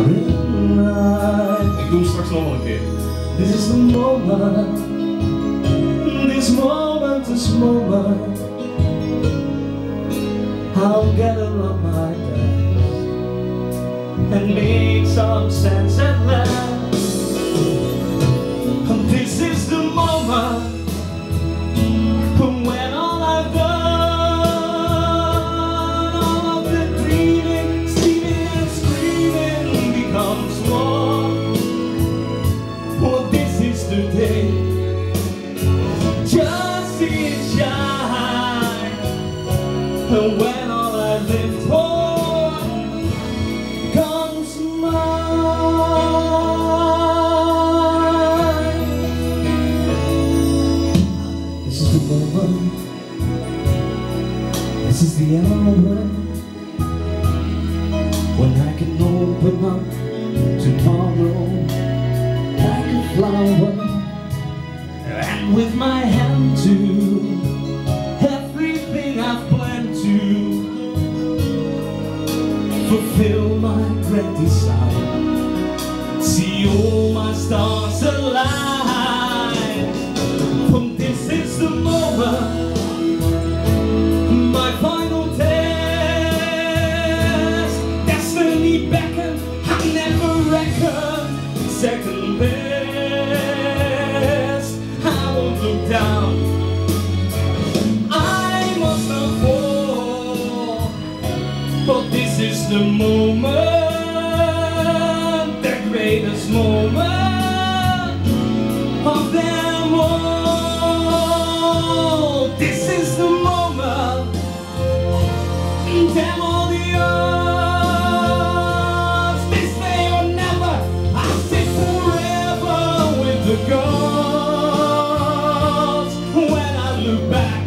Ik doe hem straks nog wel een keer. This is the moment, this moment, this moment. I'll gather up my best and make some sense at last. And this is the moment when all I've done, all of the dreaming, scheming and screaming becomes one. Oh, this is the day, just see it shine. And when all I live for comes mine. This is the moment, this is the hour when I can open up tomorrow like a flower, and with my hand to everything I've planned to fulfill my great desire, see all my stars align. And this is the moment, my final test. Destiny beckoned, I never reckoned second best. I won't look down, I must not fall, but this is the moment, the greatest moment of them all. This is the moment, damn all the odds. This day or never, I'll stay forever with the gods. When I look back